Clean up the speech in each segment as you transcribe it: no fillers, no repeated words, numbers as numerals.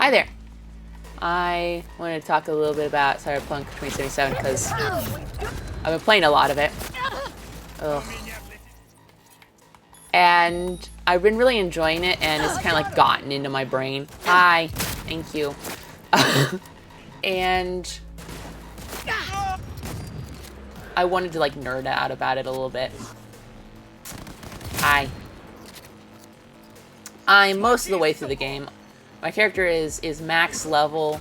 Hi there. I wanted to talk a little bit about Cyberpunk 2077 because I've been playing a lot of it. Ugh. And I've been really enjoying it, and it's kind of like gotten into my brain. Hi. Thank you. And I wanted to like nerd out about it a little bit. Hi. I'm most of the way through the game. My character is max level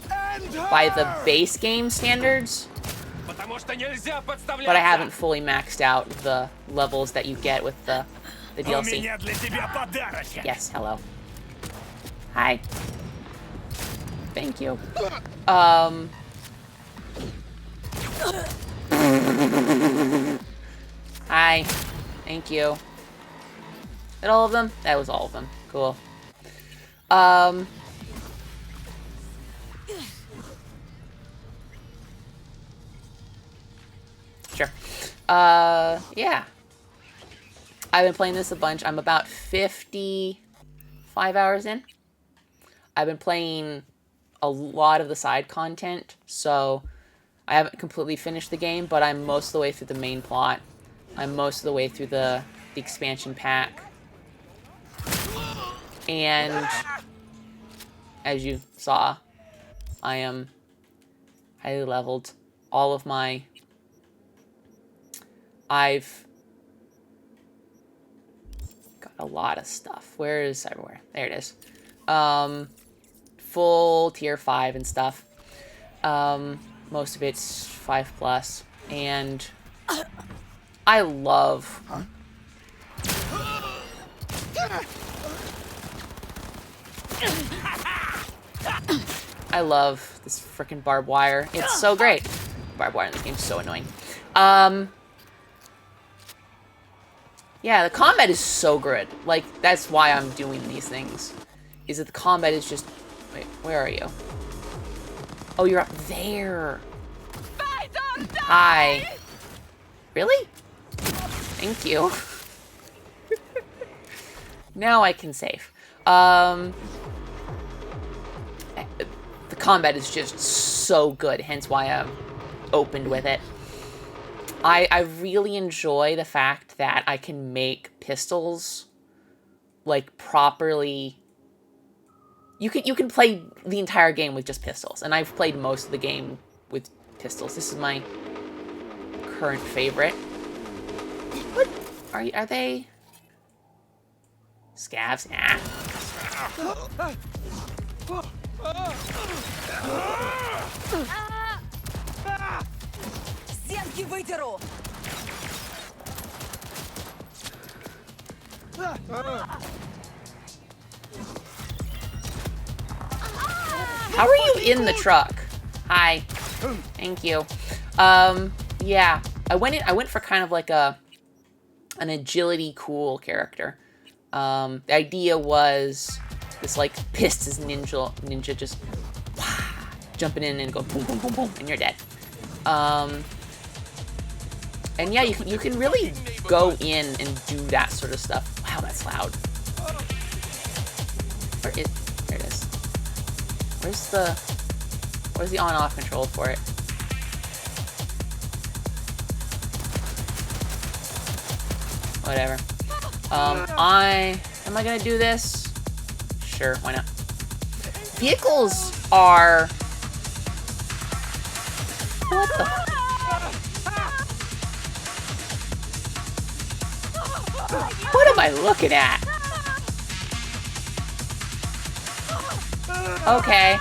by the base game standards, but I haven't fully maxed out the levels that you get with the DLC. Yes, hello. Hi. Thank you. Hi. Thank you. Is that all of them? That was all of them. Cool. Sure. Yeah. I've been playing this a bunch. I'm about 55 hours in. I've been playing a lot of the side content, so I haven't completely finished the game, but I'm most of the way through the main plot. I'm most of the way through the expansion pack. And as you saw, I am highly leveled. All of my... I've got a lot of stuff. Where is everywhere? There it is. Full tier 5 and stuff. Most of it's 5+. And I love... I love this frickin' barbed wire. It's so great. Barbed wire in this game is so annoying. Yeah, the combat is so good. Like, that's why I'm doing these things. Is that the combat is just... Wait, where are you? Oh, you're up there. Hi. Really? Thank you. Now I can save. The combat is just so good, hence why I'm opened with it. I really enjoy the fact that I can make pistols, like, properly... You can play the entire game with just pistols, and I've played most of the game with pistols. This is my current favorite. What? Are they... Scavs? Nah. How are you in the truck? Hi. Thank you. Yeah. I went for kind of like an agility cool character. The idea was this like Pistis ninja just jumping in and go boom boom boom boom and you're dead. And yeah, you can really go in and do that sort of stuff. Wow, that's loud. There it is. Where's the on-off control for it? Whatever. Am I gonna do this? Sure, why not? Vehicles are... What the... What am I looking at? Okay.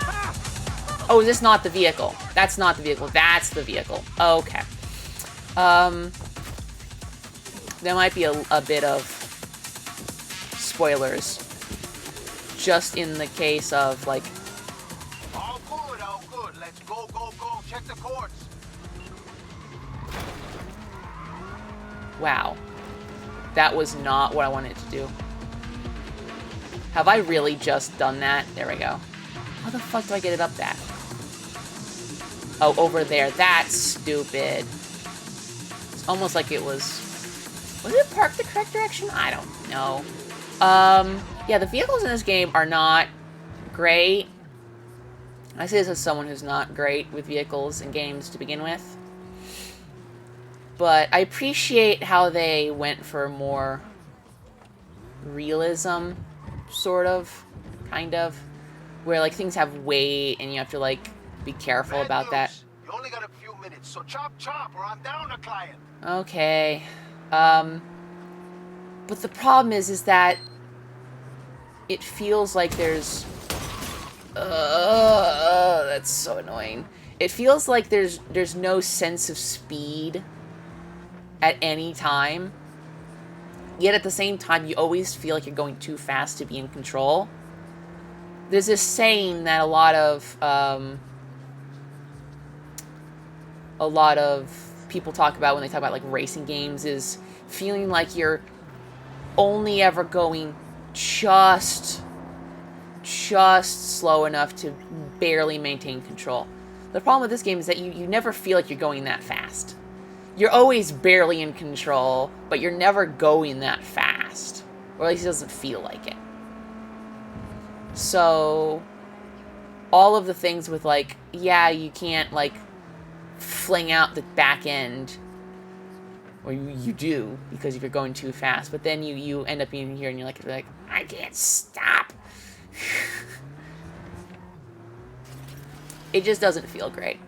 Oh, is this not the vehicle? That's not the vehicle. That's the vehicle. Okay. There might be a bit of spoilers. Just in the case of, like... All good, all good. Let's go. Check the courts. Wow. That was not what I wanted to do. Have I really just done that? There we go. How the fuck do I get it up that? Oh, over there. That's stupid. It's almost like it was... Was it parked the correct direction? I don't know. Yeah, the vehicles in this game are not great. I say this as someone who's not great with vehicles and games to begin with. But I appreciate how they went for more realism, sort of, kind of. Where, like, things have weight and you have to, like, be careful Bad about that. news. You only got a few minutes, so chop chop or I'm down a client. Okay. But the problem is that it feels like there's... that's so annoying. It feels like there's no sense of speed at any time. Yet at the same time, you always feel like you're going too fast to be in control. There's this saying that a lot of people talk about when they talk about like racing games is feeling like you're only ever going just slow enough to barely maintain control. The problem with this game is that you never feel like you're going that fast. You're always barely in control, but you're never going that fast. Or at least it doesn't feel like it. So, all of the things with, like, yeah, you can't, like, fling out the back end. Or you do, because if you're going too fast. But then you end up being here and you're like, I can't stop. It just doesn't feel great.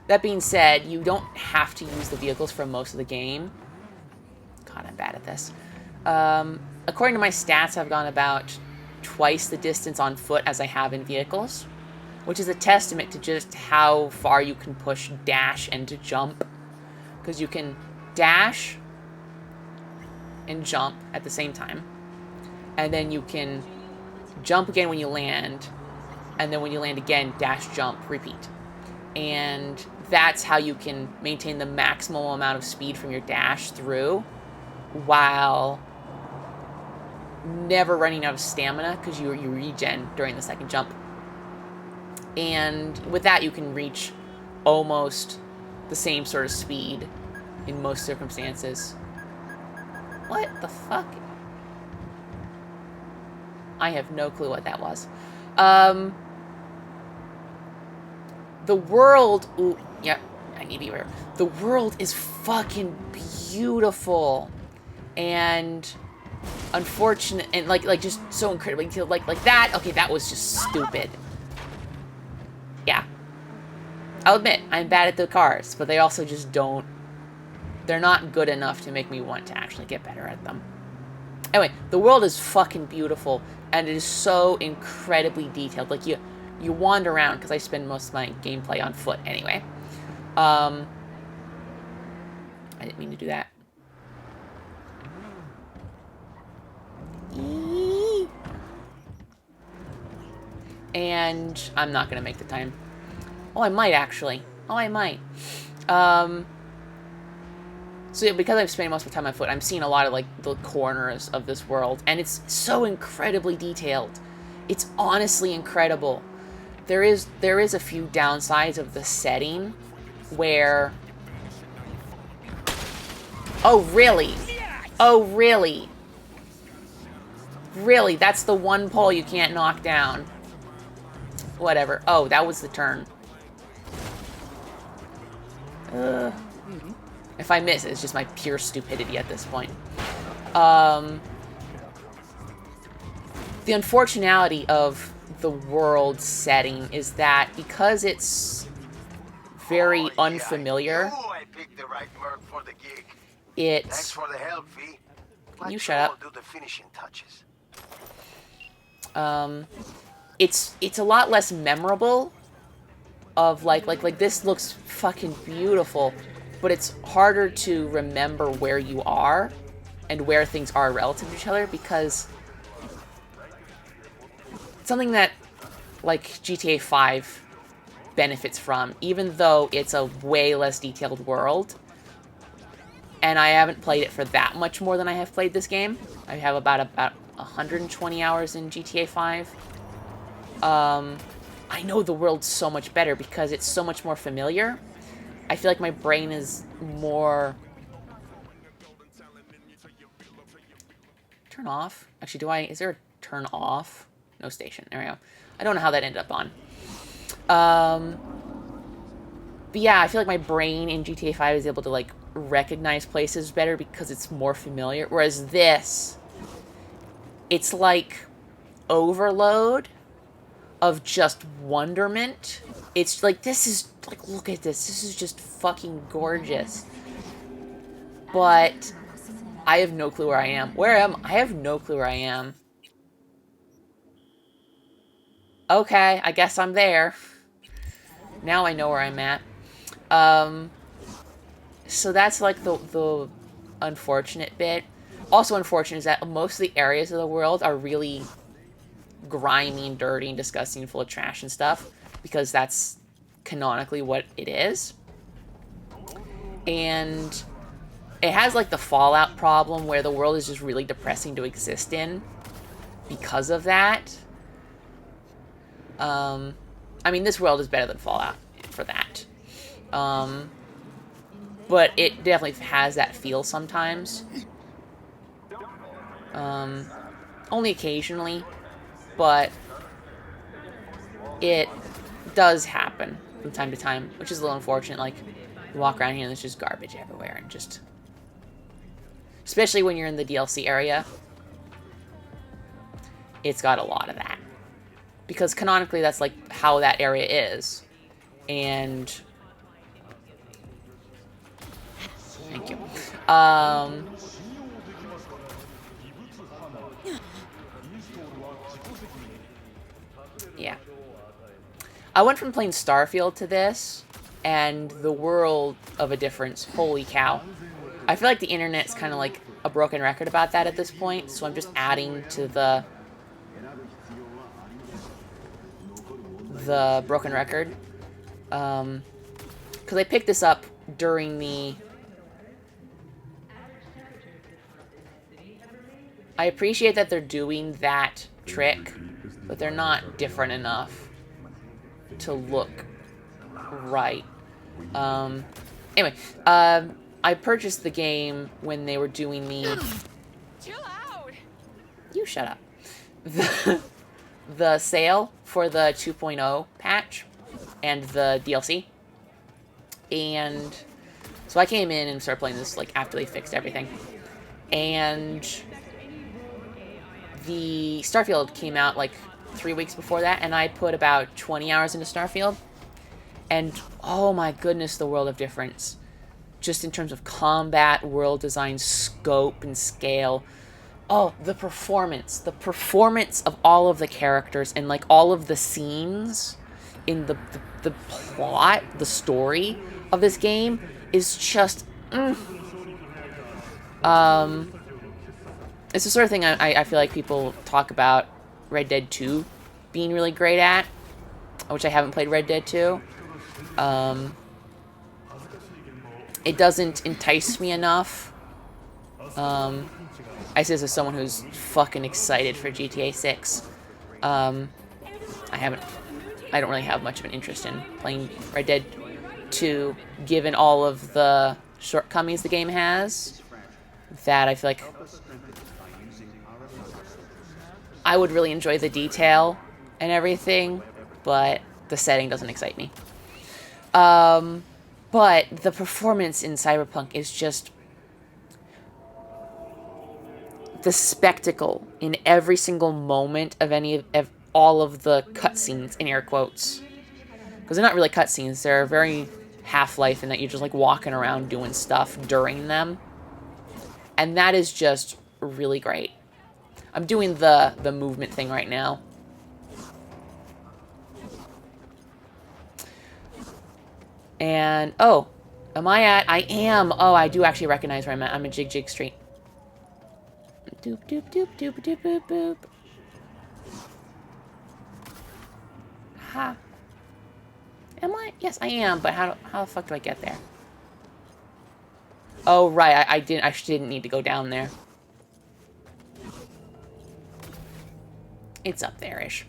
That being said, you don't have to use the vehicles for most of the game. God, I'm bad at this. According to my stats, I've gone about twice the distance on foot as I have in vehicles, which is a testament to just how far you can push dash and to jump. Because you can dash and jump at the same time. And then you can jump again when you land. And then when you land again, dash, jump, repeat. And that's how you can maintain the maximum amount of speed from your dash through while never running out of stamina because you regen during the second jump. And with that, you can reach almost the same sort of speed in most circumstances. What the fuck? I have no clue what that was. The world... Ooh, yeah, I need to be aware. The world is fucking beautiful. And unfortunate... And, like just so incredibly detailed. Like that... Okay, that was just stupid. Yeah. I'll admit, I'm bad at the cars. But they also just don't... They're not good enough to make me want to actually get better at them. Anyway, the world is fucking beautiful. And it is so incredibly detailed. Like, you wander around, because I spend most of my gameplay on foot anyway. I didn't mean to do that. And I'm not going to make the time. Oh, I might, actually. Oh, I might. So yeah, because I'm spending most of my time on foot, I'm seeing a lot of, like, the corners of this world. And it's so incredibly detailed. It's honestly incredible. There is a few downsides of the setting where... Oh, really? Oh, really? Really? That's the one pole you can't knock down. Whatever. Oh, that was the turn. If I miss, it's just my pure stupidity at this point. The unfortunality of the world setting is that because it's very unfamiliar, I picked the right merc for the gig. Thanks it's... for the help, V. You shut up. Do the finishing touches. It's a lot less memorable of like this looks fucking beautiful, but it's harder to remember where you are and where things are relative to each other because something that like GTA 5 benefits from, even though it's a way less detailed world, and I haven't played it for that much more than I have played this game. I have about 120 hours in GTA 5. I know the world so much better because it's so much more familiar. I feel like my brain is more... Turn off? Actually, is there a turn off? No station. There we go. I don't know how that ended up on. But yeah, I feel like my brain in GTA 5 is able to, like, recognize places better because it's more familiar. Whereas this, it's like overload of just wonderment. It's like, this is, like, look at this. This is just fucking gorgeous. But I have no clue where I am. Where am I? I have no clue where I am. Okay, I guess I'm there. Now I know where I'm at. So that's like the unfortunate bit. Also unfortunate is that most of the areas of the world are really grimy and dirty and disgusting and full of trash and stuff, because that's canonically what it is. And it has like the Fallout problem where the world is just really depressing to exist in because of that. I mean, this world is better than Fallout for that. But it definitely has that feel sometimes. Only occasionally, but it does happen from time to time, which is a little unfortunate. Like, you walk around here and there's just garbage everywhere, and just... Especially when you're in the DLC area, it's got a lot of that. Because canonically, that's, like, how that area is. And... Thank you. Yeah. I went from playing Starfield to this, and the world of a difference. Holy cow. I feel like the internet's kind of like a broken record about that at this point, so I'm just adding to the broken record. Because I picked this up during the... I appreciate that they're doing that trick, but they're not different enough to look right. Anyway, I purchased the game when they were doing the... Chill out. You shut up. The sale for the 2.0 patch and the DLC. And so I came in and started playing this like after they fixed everything. And the Starfield came out like 3 weeks before that, and I put about 20 hours into Starfield. And oh my goodness, the world of difference. Just in terms of combat, world design, scope, and scale. Oh, the performance. The performance of all of the characters and like all of the scenes in the plot, the story of this game is just... It's the sort of thing I feel like people talk about Red Dead 2 being really great at, which I haven't played Red Dead 2. It doesn't entice me enough. I say this as someone who's fucking excited for GTA 6. I don't really have much of an interest in playing Red Dead 2, given all of the shortcomings the game has, that I feel like I would really enjoy the detail and everything, but the setting doesn't excite me. But the performance in Cyberpunk is just... the spectacle in every single moment of all of the cutscenes, in air quotes. Because they're not really cutscenes, they're very Half-Life in that you're just like walking around doing stuff during them. And that is just really great. I'm doing the movement thing right now. And, oh, am I at... I am. Oh, I do actually recognize where I'm at. I'm at Jig Street. Doop, doop, doop, doop, doop, doop, boop. Ha. Am I? Yes, I am, but how the fuck do I get there? Oh, right, I didn't need to go down there. It's up there-ish.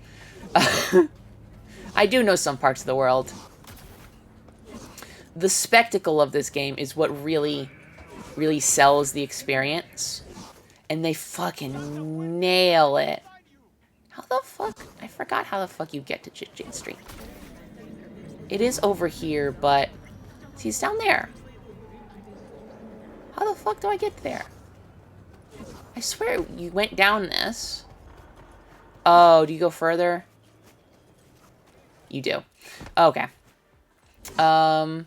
I do know some parts of the world. The spectacle of this game is what really, really sells the experience. And they fucking nail it. How the fuck? I forgot how the fuck you get to Jit Street. It is over here, but... See, it's down there. How the fuck do I get there? I swear you went down this. Oh, do you go further? You do. Okay. Oh.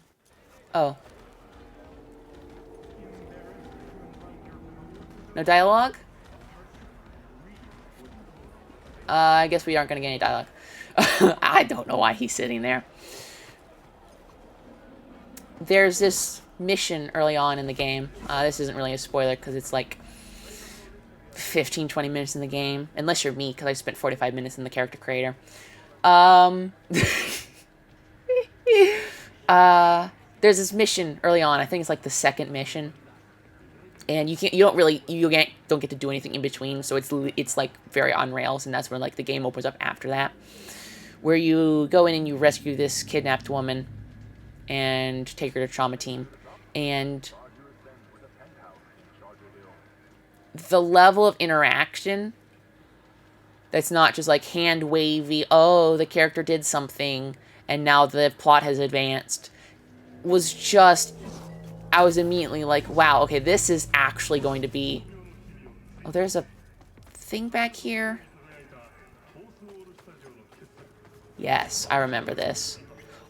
No dialogue? I guess we aren't going to get any dialogue. I don't know why he's sitting there. There's this mission early on in the game. This isn't really a spoiler because it's like 15, 20 minutes in the game. Unless you're me, because I spent 45 minutes in the character creator. There's this mission early on. I think it's like the second mission. And you don't get to do anything in between. So it's like very on rails. And that's where like the game opens up after that. Where you go in and you rescue this kidnapped woman. And take her to trauma team. And the level of interaction that's not just like hand wavy, oh, the character did something and now the plot has advanced, was just, I was immediately like, wow, okay, this is actually going to be, oh, there's a thing back here. Yes, I remember this.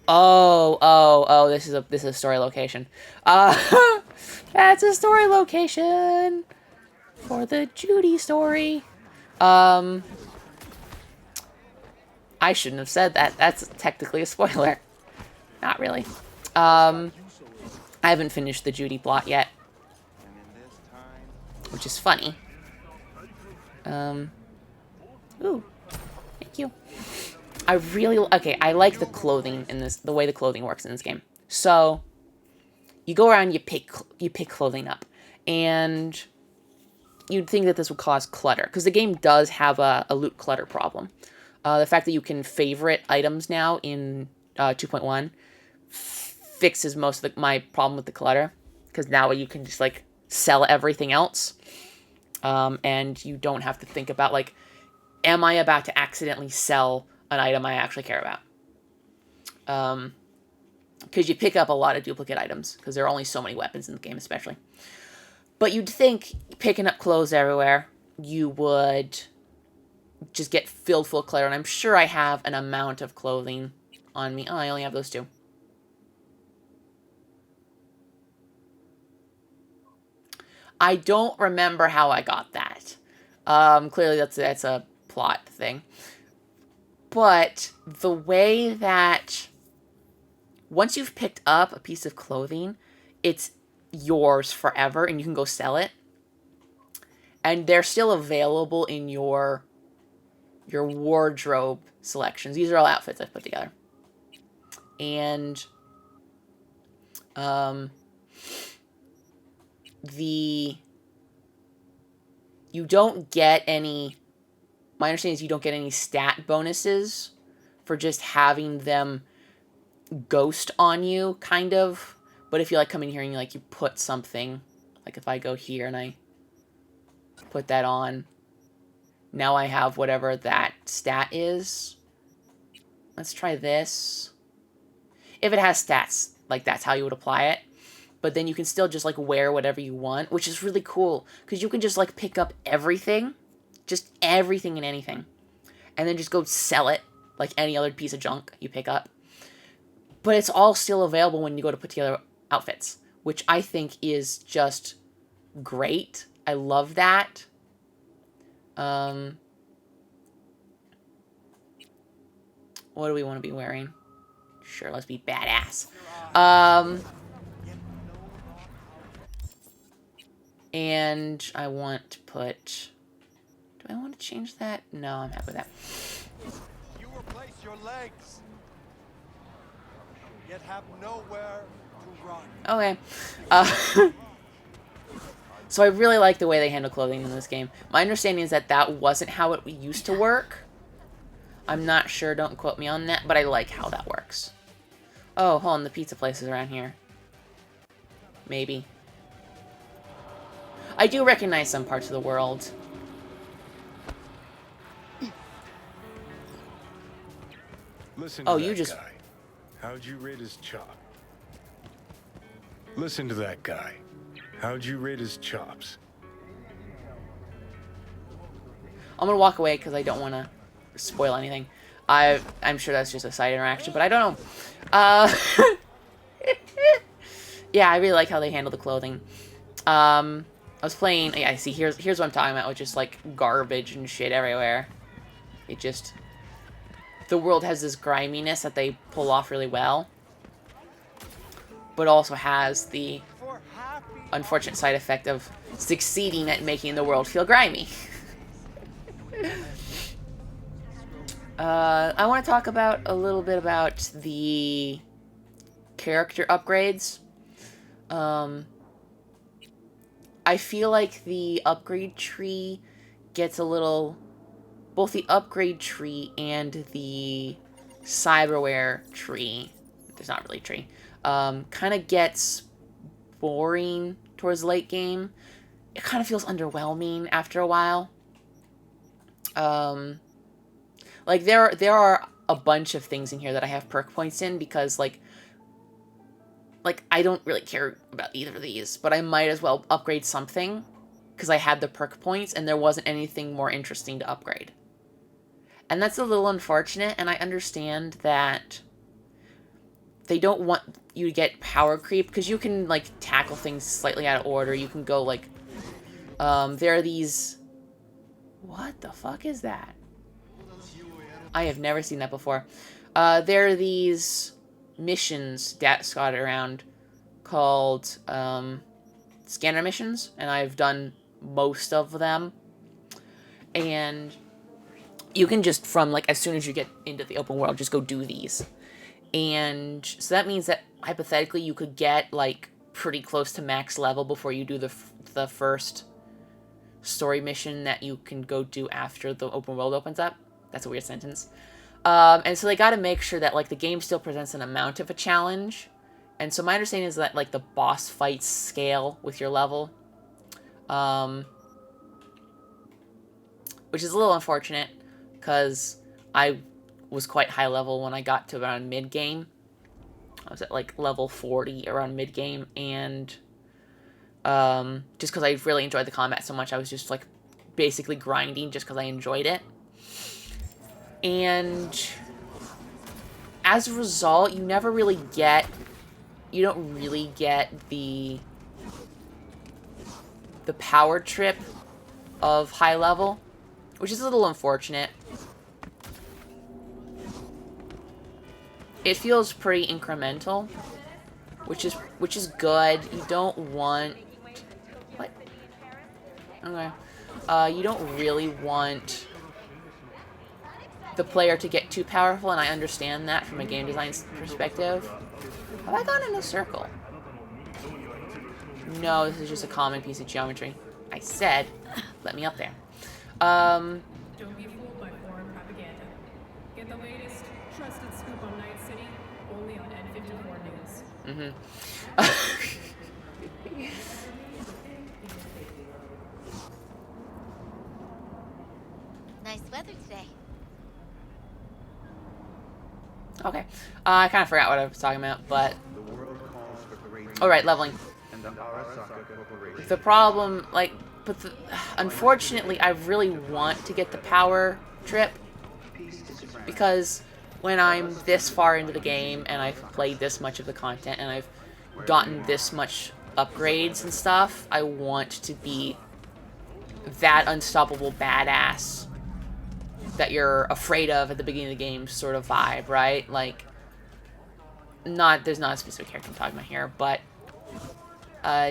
Oh, this is a story location. That's a story location for the Judy story. I shouldn't have said that. That's technically a spoiler. Not really. I haven't finished the Judy plot yet. Which is funny. Ooh. Thank you. I like the clothing in this, the way the clothing works in this game. So, you go around, you pick clothing up. And you'd think that this would cause clutter. Because the game does have a loot clutter problem. The fact that you can favorite items now in 2.1 fixes most of my problem with the clutter. Because now you can just, like, sell everything else. And you don't have to think about, like, am I about to accidentally sell an item I actually care about? Because you pick up a lot of duplicate items. Because there are only so many weapons in the game, especially. But you'd think, picking up clothes everywhere, you would just get filled full of clutter. And I'm sure I have an amount of clothing on me. Oh, I only have those two. I don't remember how I got that. Clearly that's a plot thing. But the way that once you've picked up a piece of clothing, it's yours forever and you can go sell it. And they're still available in your wardrobe selections. These are all outfits I've put together. And you don't get any, my understanding is you don't get any stat bonuses for just having them ghost on you, kind of. But if you like come in here and you put something, like if I go here and I put that on, now I have whatever that stat is. Let's try this. If it has stats, like that's how you would apply it. But then you can still just like wear whatever you want, which is really cool. Because you can just like pick up everything. Just everything and anything. And then just go sell it like any other piece of junk you pick up. But it's all still available when you go to put together outfits. Which I think is just great. I love that. What do we want to be wearing? Sure, let's be badass. And I want to put... Do I want to change that? No, I'm happy with that. You replace your legs, yet have nowhere to run. Okay. So I really like the way they handle clothing in this game. My understanding is that that wasn't how it used to work. I'm not sure, don't quote me on that, but I like how that works. Oh, hold on, the pizza place is around here. Maybe. I do recognize some parts of the world. Listen Oh, to you that just... guy. How'd you rate his chop? Listen to that guy. How'd you rate his chops? I'm gonna walk away because I don't want to spoil anything. I'm sure that's just a side interaction, but I don't know. Yeah, I really like how they handle the clothing. I was playing. Yeah, see, here's what I'm talking about, with just like garbage and shit everywhere. It just, the world has this griminess that they pull off really well, but also has the unfortunate side effect of succeeding at making the world feel grimy. I want to talk about a little bit about the character upgrades. I feel like the upgrade tree gets a little... Both the upgrade tree and the cyberware tree, there's not really a tree, kind of gets boring towards the late game. It kind of feels underwhelming after a while. Like, there are a bunch of things in here that I have perk points in because, like, I don't really care about either of these, but I might as well upgrade something because I had the perk points and there wasn't anything more interesting to upgrade. And that's a little unfortunate, and I understand that they don't want you to get power creep, because you can, like, tackle things slightly out of order. You can go, like, there are these... What the fuck is that? I have never seen that before. There are these missions that scattered around called, scanner missions, and I've done most of them. And you can just, from, like, as soon as you get into the open world, just go do these. And so that means that, hypothetically, you could get, like, pretty close to max level before you do the first story mission that you can go do after the open world opens up. That's a weird sentence. And so they gotta make sure that, like, the game still presents an amount of a challenge. And so my understanding is that, like, the boss fights scale with your level. Which is a little unfortunate, because I was quite high level when I got to around mid-game. I was at, like, level 40 around mid-game, and just because I really enjoyed the combat so much, I was just, like, basically grinding just because I enjoyed it. And as a result, you don't really get the power trip of high level, which is a little unfortunate. It feels pretty incremental, which is good. You don't want... What? Okay. You don't really want the player to get too powerful, and I understand that from a game design perspective. Have I gone in a circle? No, this is just a common piece of geometry. I said, let me up there. Don't be fooled by foreign propaganda. Get the latest trusted scoop on Night City only on N54 News. Nice weather today. Okay. I kind of forgot what I was talking about, but... Alright, leveling. The problem, like... But unfortunately, I really want to get the power trip, because when I'm this far into the game, and I've played this much of the content, and I've gotten this much upgrades and stuff, I want to be that unstoppable badass that you're afraid of at the beginning of the game sort of vibe, right? Like, there's not a specific character I'm talking about here, but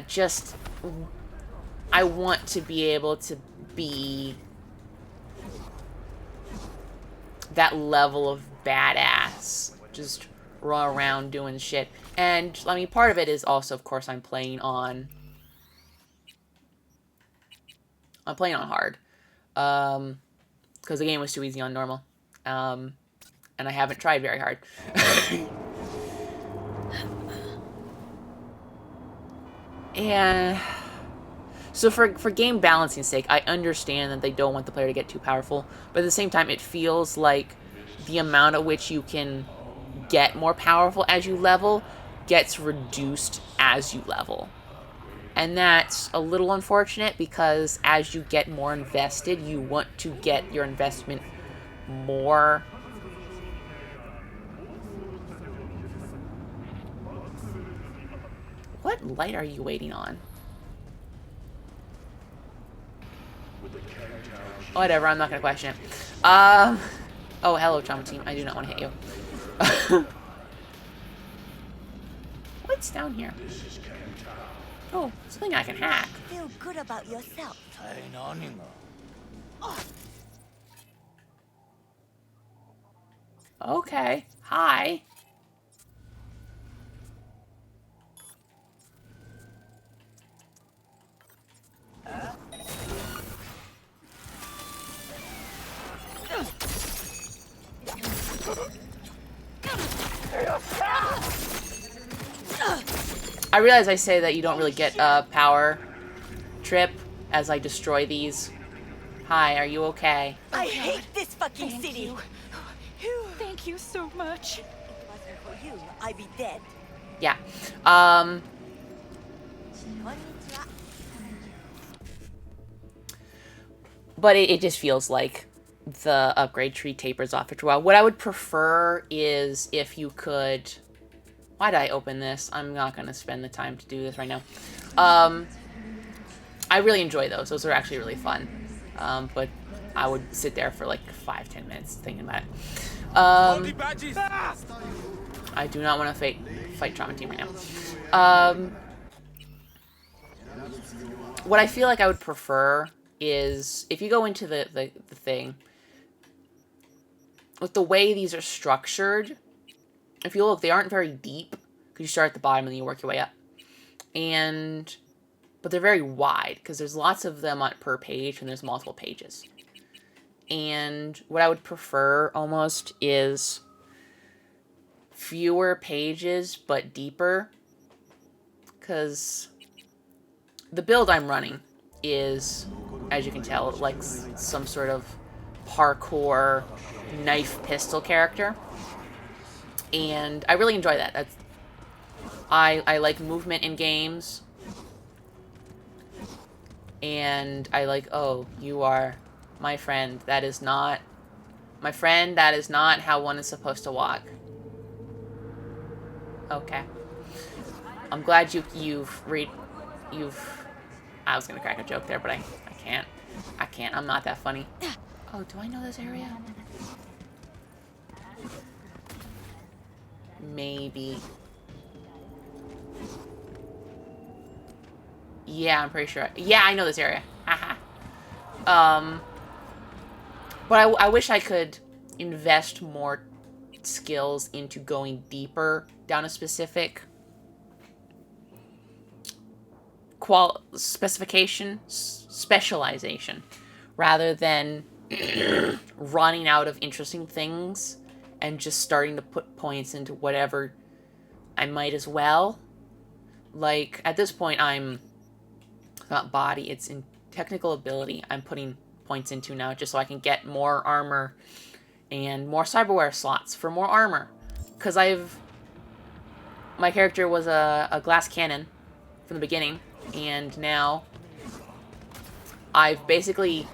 just, I want to be able to be that level of badass, just run around doing shit. And, I mean, part of it is also, of course, I'm playing on hard. Because the game was too easy on normal. And I haven't tried very hard. And so for game balancing sake, I understand that they don't want the player to get too powerful, but at the same time, it feels like the amount at which you can get more powerful as you level gets reduced as you level. And that's a little unfortunate because as you get more invested, you want to get your investment more. What light are you waiting on? Whatever, I'm not going to question it. Oh, hello, Trauma Team. I do not want to hit you. What's down here? Oh, something I can hack. Feel good about yourself. Okay. Hi. I realize I say that you don't really get a power trip as I destroy these. Hi, are you okay? I hate this fucking city. Thank you so much. If it wasn't for you, I'd be dead. Yeah. But it just feels like the upgrade tree tapers off after a while. What I would prefer is if you could... Why did I open this? I'm not going to spend the time to do this right now. I really enjoy those. Those are actually really fun. But I would sit there for like 5-10 minutes thinking about it. I do not want to fight Trauma Team right now. What I feel like I would prefer is if you go into the thing, with the way these are structured, if you look, they aren't very deep, because you start at the bottom and then you work your way up. But they're very wide, because there's lots of them per page, and there's multiple pages. And what I would prefer, almost, is fewer pages, but deeper. Because the build I'm running is, as you can tell, like some sort of parkour knife pistol character. And I really enjoy that. I like movement in games. And I like, oh, you are my friend. That is not... My friend, that is not how one is supposed to walk. Okay. I'm glad you've... I was gonna crack a joke there, but I can't. I can't. I'm not that funny. Oh, do I know this area? Maybe. Yeah, I'm pretty sure. Yeah, I know this area. Haha. But I wish I could invest more skills into going deeper down a specific specialization, rather than running out of interesting things and just starting to put points into whatever I might as well. Like, at this point, it's not body, it's in technical ability I'm putting points into now, just so I can get more armor and more cyberware slots for more armor. Because my character was a glass cannon from the beginning, and now I've basically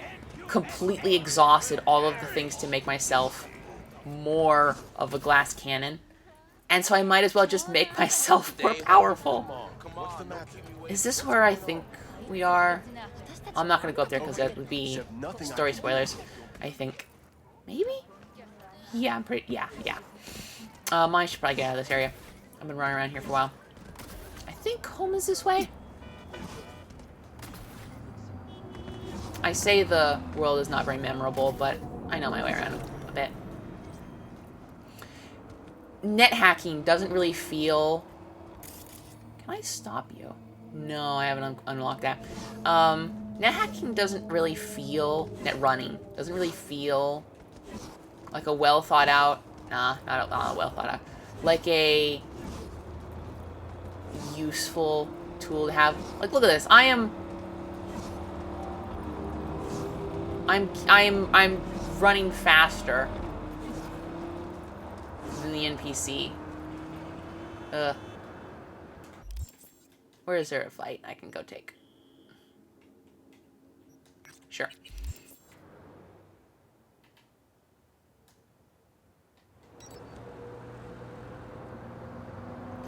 completely exhausted all of the things to make myself more of a glass cannon. And so I might as well just make myself more powerful. Is this where I think we are? I'm not going to go up there because that would be story spoilers, I think. Maybe? Yeah, I'm pretty... Yeah. I should probably get out of this area. I've been running around here for a while. I think home is this way? I say the world is not very memorable, but I know my way around a bit. Net hacking doesn't really feel... Can I stop you? No, I haven't unlocked that. Net hacking doesn't really feel... Net running doesn't really feel like a well thought out... Nah, not well thought out. Like a useful tool to have. Like, look at this. I'm running faster than the NPC. Ugh. Where is there a fight I can go take? Sure.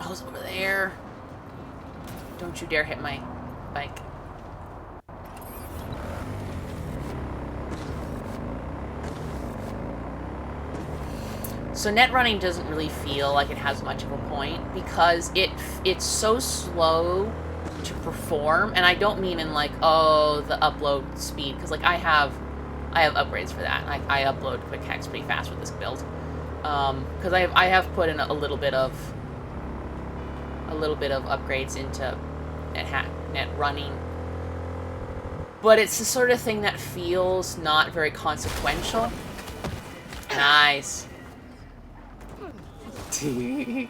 Oh, it's over there. Don't you dare hit my bike. So net running doesn't really feel like it has much of a point because it's so slow to perform, and I don't mean in like, oh, the upload speed, because like I have upgrades for that. I upload quick hacks pretty fast with this build, because I have put in a little bit of upgrades into net running, but it's the sort of thing that feels not very consequential. Nice. Leave me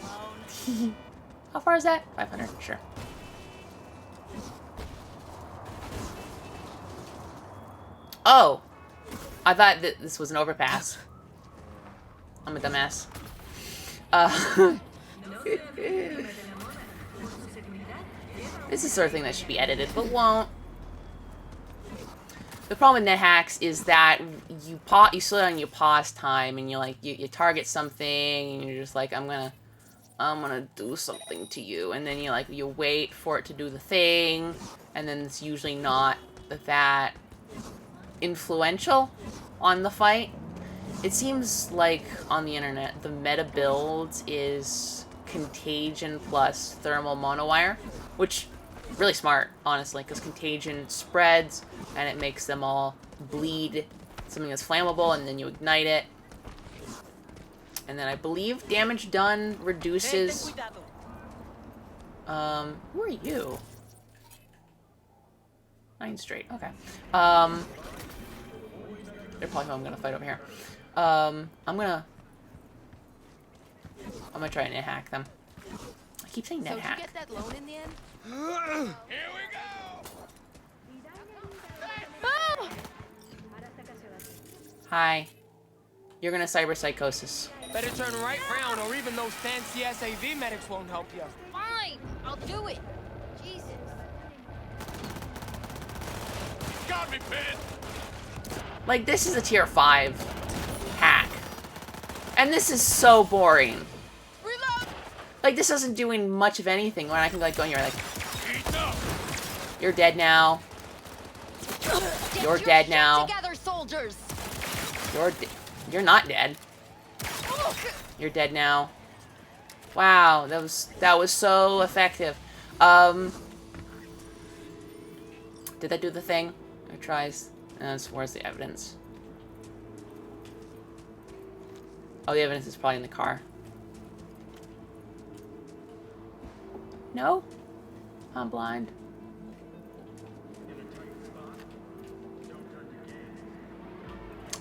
alone. How far is that? 500? Sure. Oh! I thought that this was an overpass. I'm a dumbass. This is the sort of thing that should be edited, but won't. The problem with net hacks is that you slow down your pause time, and you target something, and you're just like, I'm gonna do something to you, and then you wait for it to do the thing, and then it's usually not that influential on the fight. It seems like on the internet the meta build is contagion plus thermal monowire, which really smart, honestly, because contagion spreads and it makes them all bleed something that's flammable, and then you ignite it, and then I believe damage done reduces. Who are you? 9 straight. Okay. They're probably who I'm gonna fight over here. I'm gonna try and net hack them. I keep saying net hack. Did you get that loan in the end? Here we go! Hi. You're gonna cyberpsychosis. Better turn right round, or even those fancy SAV medics won't help you. Fine, I'll do it. Jesus. Got me, Pin! Like, this is a tier 5 hack. And this is so boring. Reload. Like, this isn't doing much of anything when I can, like, go in here, like, Eat up! you're dead now. Get You're your dead shit now. Together, soldiers. You're not dead. You're dead now. Wow, that was so effective. Did that do the thing? It tries. Where's the evidence? Oh, the evidence is probably in the car. No? I'm blind.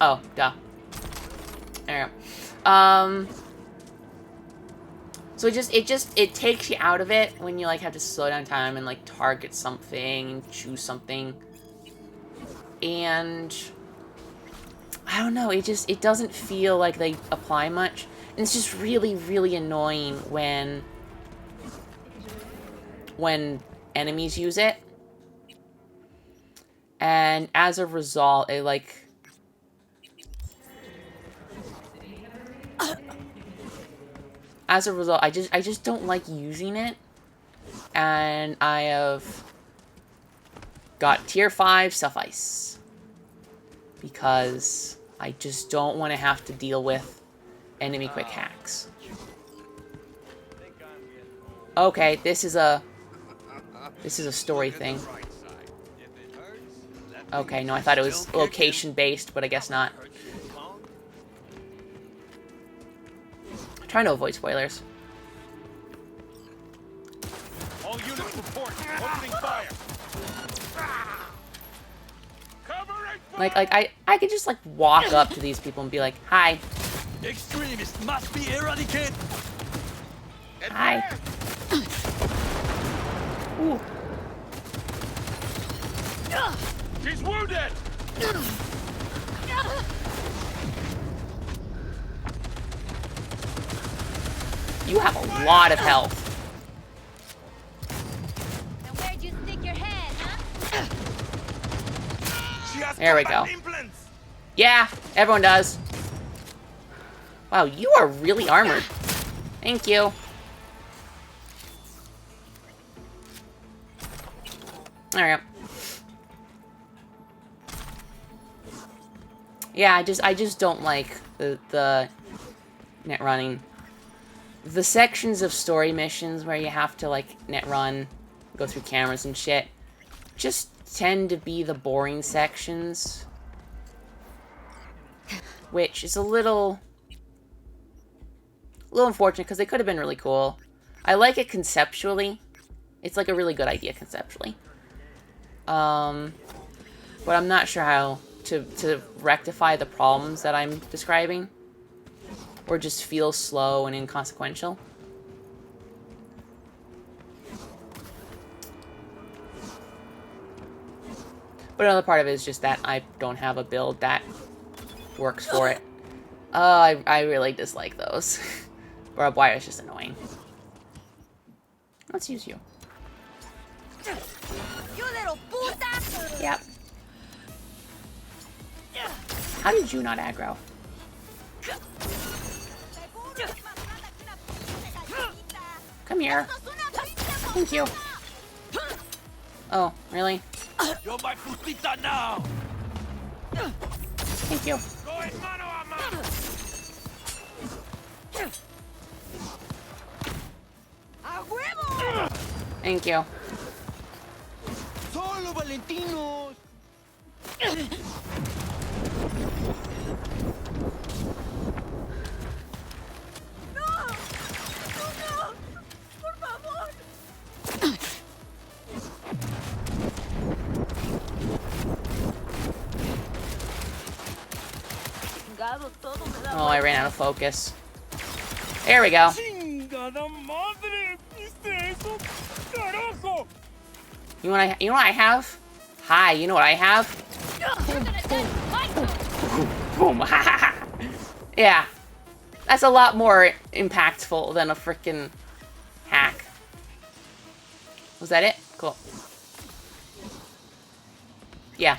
Oh, duh. There we go. So it takes you out of it when you, like, have to slow down time and, like, target something and choose something. And I don't know, it doesn't feel like they apply much. And it's just really, really annoying when enemies use it. And as a result, it, like, as a result, I just don't like using it. And I have got tier 5 suffice. Because I just don't want to have to deal with enemy quick hacks. Okay, this is a story thing. Okay, no, I thought it was location based, but I guess not. I'm trying to avoid spoilers. All units report. Opening fire. Like I could just, like, walk up to these people and be like, hi. Extremists must be eradicated. Hi. Ooh. He's wounded. You have a lot of health. Now where'd you stick your head, huh? There we go. Yeah, everyone does. Wow, you are really armored. Thank you. Alright. Yeah, I just don't like the net running. The sections of story missions where you have to, like, net run, go through cameras and shit, just tend to be the boring sections. Which is a little unfortunate, because they could have been really cool. I like it conceptually. It's, like, a really good idea conceptually. But I'm not sure how to rectify the problems that I'm describing. Or just feel slow and inconsequential. But another part of it is just that I don't have a build that works for it. I really dislike those. Barbed wire is just annoying. Let's use you. You little puta! Yep. How did you not aggro? Come here. Thank you. Oh, really? You're my putita now. Thank you. Going mano a mano. ¡A huevo! Thank you. Solo Valentinos. Oh, I ran out of focus. There we go. Chingada madre. ¿Viste eso? Carajo. You know what I have? Hi, you know what I have? Boom. Yeah. That's a lot more impactful than a freaking hack. Was that it? Cool. Yeah.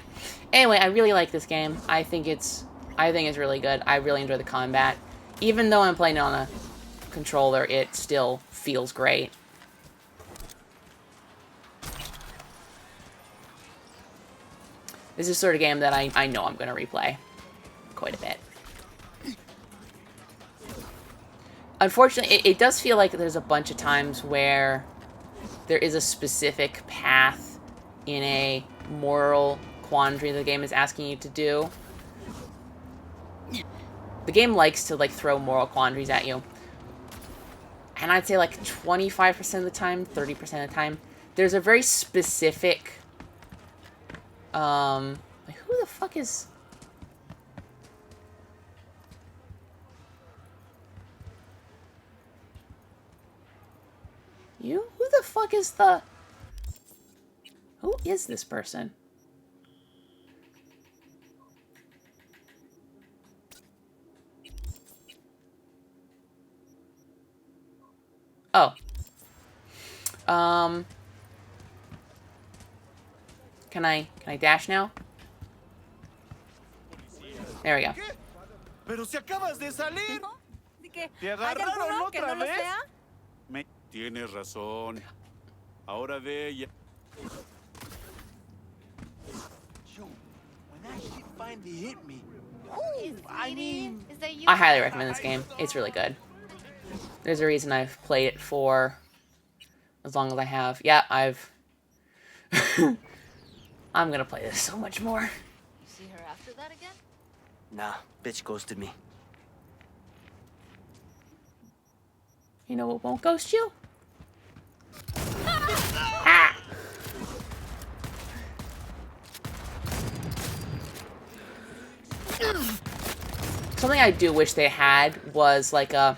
Anyway, I really like this game. I think it's really good. I really enjoy the combat. Even though I'm playing it on a controller, it still feels great. This is the sort of game that I know I'm going to replay quite a bit. Unfortunately, it does feel like there's a bunch of times where there is a specific path in a moral quandary the game is asking you to do. The game likes to, like, throw moral quandaries at you. And I'd say, like, 25% of the time, 30% of the time, there's a very specific... like, who the fuck is... You? Who the fuck is the... Who is this person? Oh. Can I dash now? There we go. Pero si acabas de salir. ¿Qué? ¿Te ¿Hay agarraron alguno que otra no lo vez? sea? Tienes razón. Ahora ve ya. Yo, when that shit finally hit me. I mean, Is that you? I highly recommend this game. It's really good. There's a reason I've played it for as long as I have. Yeah, I've... I'm gonna play this so much more. You see her after that again? Nah, bitch ghosted me. You know what won't ghost you? Ah! Something I do wish they had was like a...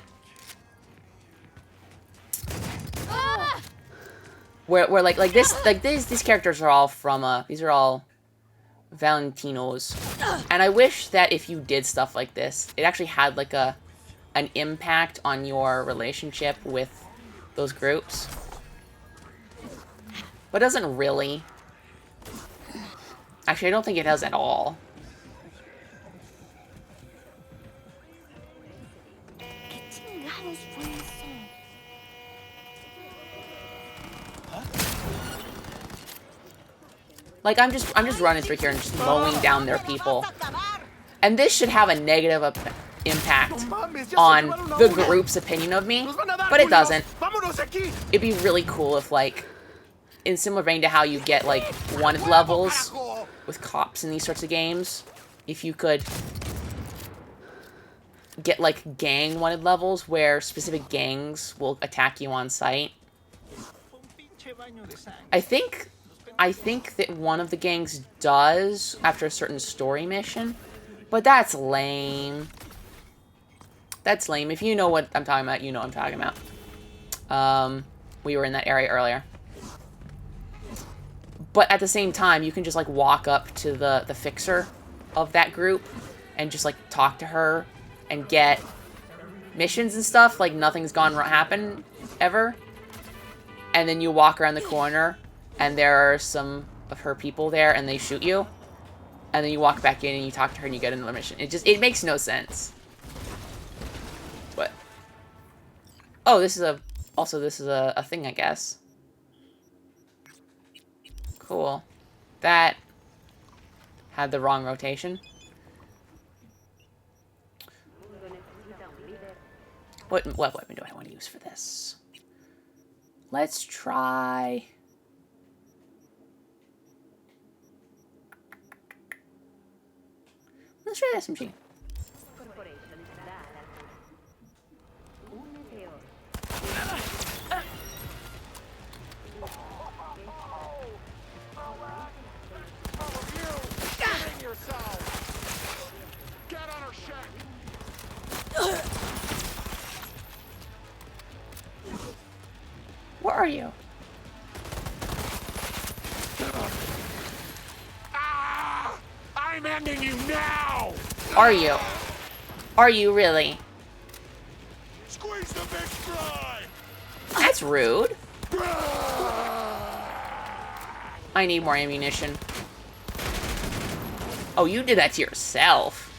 Where these characters are all from, these are all Valentinos. And I wish that if you did stuff like this, it actually had like a an impact on your relationship with those groups. But it doesn't really. Actually, I don't think it does at all. ¿Qué chingados fue eso? Like, I'm just running through here and just mowing down their people. And this should have a negative impact on the group's opinion of me, but it doesn't. It'd be really cool if, like, in similar vein to how you get, like, wanted levels with cops in these sorts of games, if you could get, like, gang wanted levels where specific gangs will attack you on sight. I think that one of the gangs does after a certain story mission, but that's lame. That's lame. If you know what I'm talking about, you know what I'm talking about. We were in that area earlier. But at the same time, you can just, like, walk up to the fixer of that group and just, like, talk to her and get missions and stuff. Like, nothing's happen ever. And then you walk around the corner, and there are some of her people there, and they shoot you. And then you walk back in, and you talk to her, and you get another mission. It makes no sense. But... oh, this is a thing, I guess. Cool. That had the wrong rotation. What weapon do I want to use for this? Let's try... let's try SMG. Where are you? I'm ending you now! Are you? Are you really? Squeeze the bitch dry! That's rude. I need more ammunition. Oh, you did that to yourself.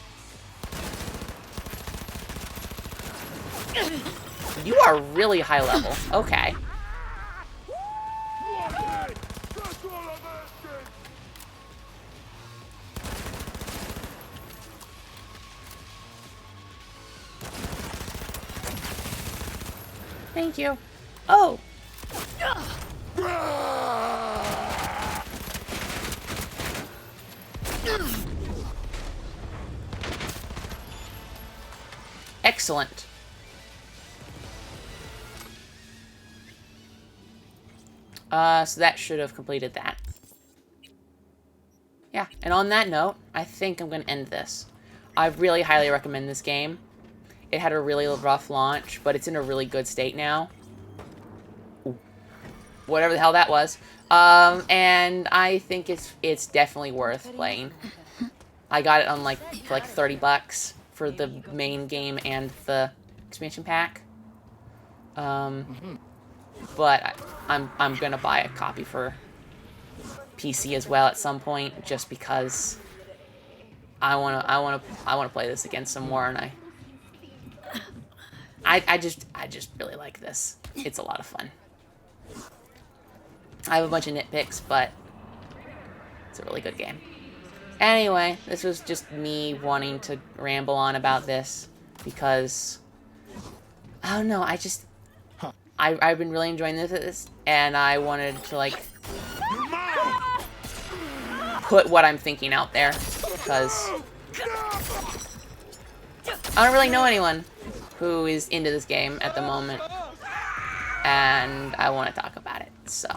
You are really high level. Okay. Thank you. Oh. Excellent. So that should have completed that. Yeah, and on that note, I think I'm going to end this. I really highly recommend this game. It had a really rough launch, but it's in a really good state now. Ooh. Whatever the hell that was. And I think it's definitely worth playing. I got it on for like $30 for the main game and the expansion pack. But I'm gonna buy a copy for PC as well at some point, just because I wanna play this again some more, and I just really like this. It's a lot of fun. I have a bunch of nitpicks, but it's a really good game. Anyway, this was just me wanting to ramble on about this because I don't know. I've been really enjoying this, and I wanted to, like, put what I'm thinking out there, because I don't really know anyone who is into this game at the moment, and I want to talk about it, so,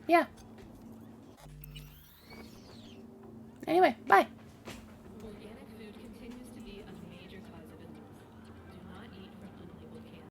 yeah. Anyway, bye.